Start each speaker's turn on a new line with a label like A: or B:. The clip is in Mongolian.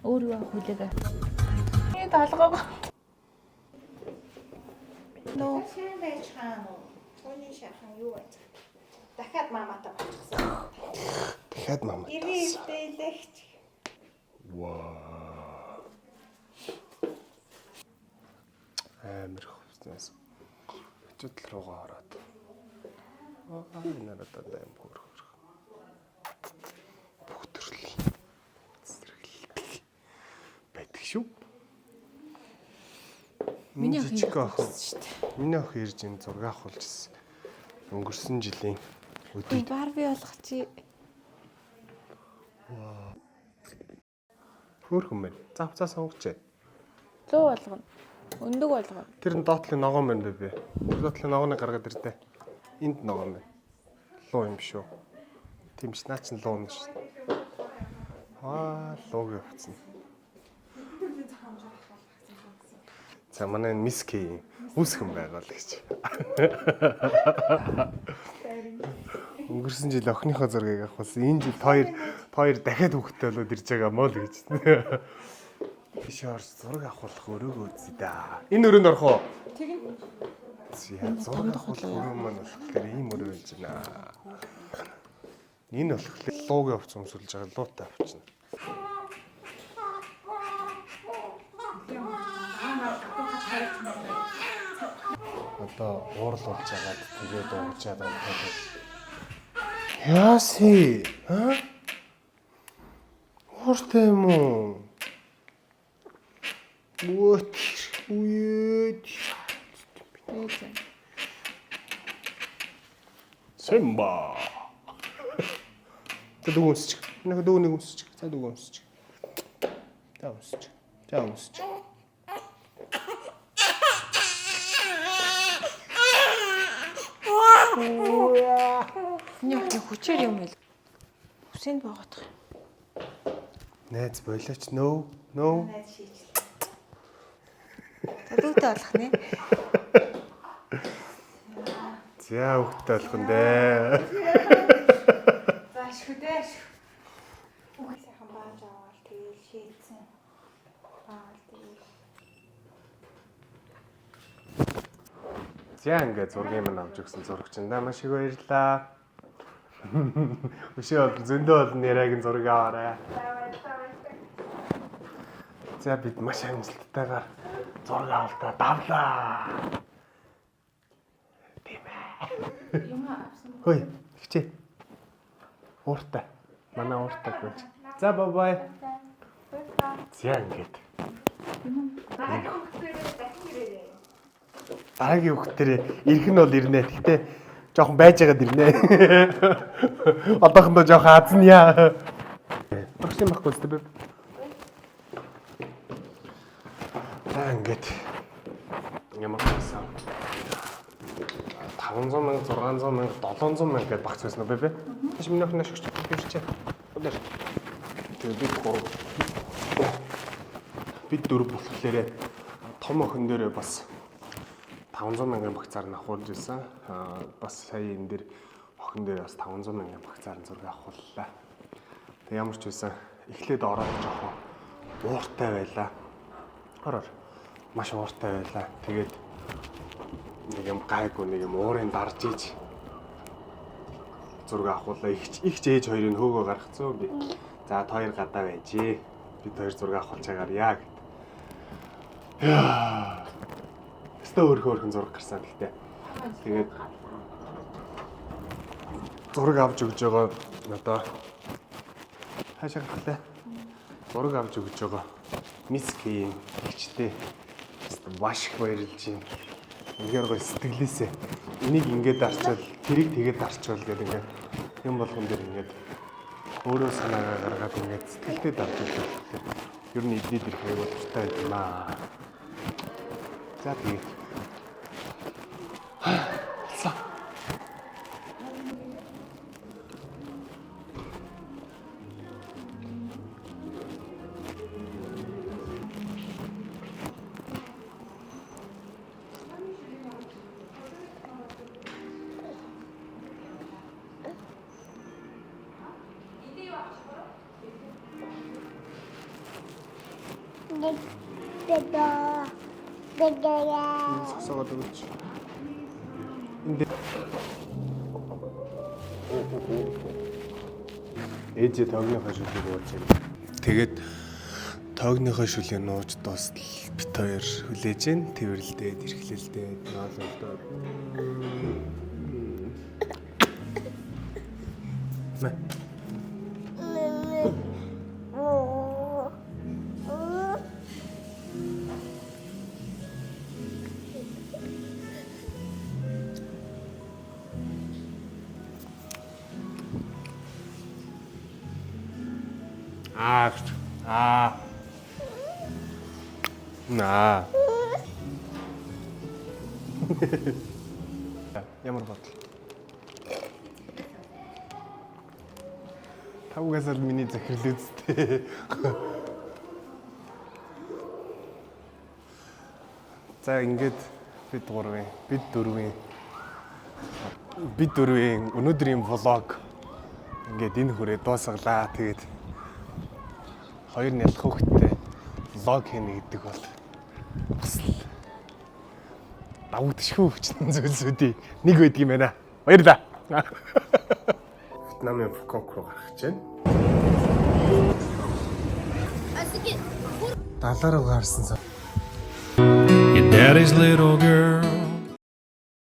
A: Өөрөө хүлээгээ. Энэ даалгаагаа. Нөө
B: сайн байж хаана уу? Тооны шахан юу байж? Дахиад маматай болчихсон.
C: Дахиад мамаа.
B: Ирээдээлэгч.
C: Ваа. Амар хөвснээс. Өчигдөр руугаа ороод. Энэ надад аим хөрх. Бүх төрөл зэрэглэдэг байдаг шүү.
A: Миний ах
C: жижиг ах
A: шүү дээ.
C: Миний ах ирж энэ зураг авахулж ирсэн. Өнгөрсөн жилийн
A: Би Барби болох чи.
C: Хөөрхөн байна. Завцаа сонгоч.
A: 100 болгоно. Өндөг болгоно.
C: Тэр доотлын ногоон байна бэ? Доотлын ногооны гаргаад ирдэ. Энд ногоон байна. Луу юм шүү. Тийм ч наа чин луу юм шүү. Лууг явцсан. За манай мисс К үүсгэн байгаа л гэж. Өнгөрсөн жил охиныхоо зургийг авахсан. Энэ жил хоёр дахиад хүүхдтэй болоод ирж байгаа мó л гэж. Биш орж зураг авах өрөөгөө үзье да. Энэ өрөөнд орох уу?
A: Тэгнь.
C: Зураг авах өрөө маань болохоор ийм өрөө байж байна. Энэ болохоор лууг авч өмсүүлж байгаа луутай авчихна. Одоо уурал болж байгаад тэгээд уучаад байгаа. Яаси? Ууртай юм уу? What? Сэмба. Дүүг өмсчих. Нэг дүүг өмсчих. За дүүг өмсчих. За өмсчих. За өмсчих.
A: Нэг хүчээр юм байл. Хүсэнд боогоох.
C: Найз болооч нөө.
B: Найз шийдэл.
A: Дүүтэй болох нэ.
C: За хөвгтэй болох нь дээ.
B: Зааш хөдөө. Үгүй сайхан бааж аваад тэгэл шийдсэн. Баал тэгэл.
C: За ингээд зургийг минь авч өгсөн зурагчиндаа маш их баярлалаа. Өшөө бол зөндөө бол нэрийн зураг аваарай. За бид маш амжилттайгаар зураг авалтаа давлаа. Тийм ээ.
A: Юм авсан.
C: Хөөе, хичээ. Ууртай. Манай ууртай гэж. За бай. За ингээд. Дараагийн хүүхдэрээ ирэх нь бол ирнэ. Гэхдээ жоохон байж байгаад ирнэ. Одоохондоо жоохон азна яа. Багшийн байхгүй зү бэ? За ингээд. Ямар байсан? 500 мянга, 600 мянга, 700 мянга гэдээ багц байсан уу бэ? Маш миний охин ашигч ирчээ. Өдөр. Тэгээд бид дөрөв болохоор том охин дээрээ бас 500 мянган багцаар нь авахулж ирсэн. Бас сая энэ дэр охин дээр бас 500 мянган багцаар нь зураг авахуллаа. Тэг ямар ч байсан эхлээд ороод жоохон ууртай байлаа. Ороор маш ууртай байлаа. Тэгээд нэг юм гайгүй нэг юм уурын дарж иж зураг авахуллаа. Их ээж хоёрын хөөгөө гаргацсан би. За хоёр гадаа байжээ. Бид хоёр зураг авахулж байгаарьяа гэд. Яа. Өөрхөн зураг гарсан гэхдээ. Тэгээд зураг авч өгж байгаа одоо хаашаа гарахлаа. Зураг авч өгж байгаа мисс К-ийн гихчтэй маш их баярлж байна. Үнээр гоё сэтгэлээсээ энийг ингээд дарчвал тэрийг тэгээд дарчвал гэдэг ингээд юм болгон дээр ингээд өөрөө санаагаа гаргаад ингээд сэтгэлдээ дарж өгөх. Ер нь эдний дэрх аяг болтой байна. За тэгээд Сасаагаад өгч. Ээжээ тоогныхоо шүлгийг ууж байна. Тэгээд тоогныхоо шүлгийг нууж дуустал бит хоёр хүлээж гэн тэрвэрлдээд эрхлэлдээд наалдаад. Мэ. Наа. Ямар бодол? Тавгасаар миний захирал үсттэй. За ингээд бид дөрвийн өнөөдрийн влог ингээд энэ хүрээ дуусгалаа. Тэгээд хоёр нялх хүүхэдтэй влог хийнэ гэдэг бол бас давагдшгүй хүчтэй зүйлсүүдийн нэг байдаг юм байна. Баярлалаа. Вьетнамын Бангкок руу гарах гэж байна. Далаа руу гарсан.
D: Your daddy's little girl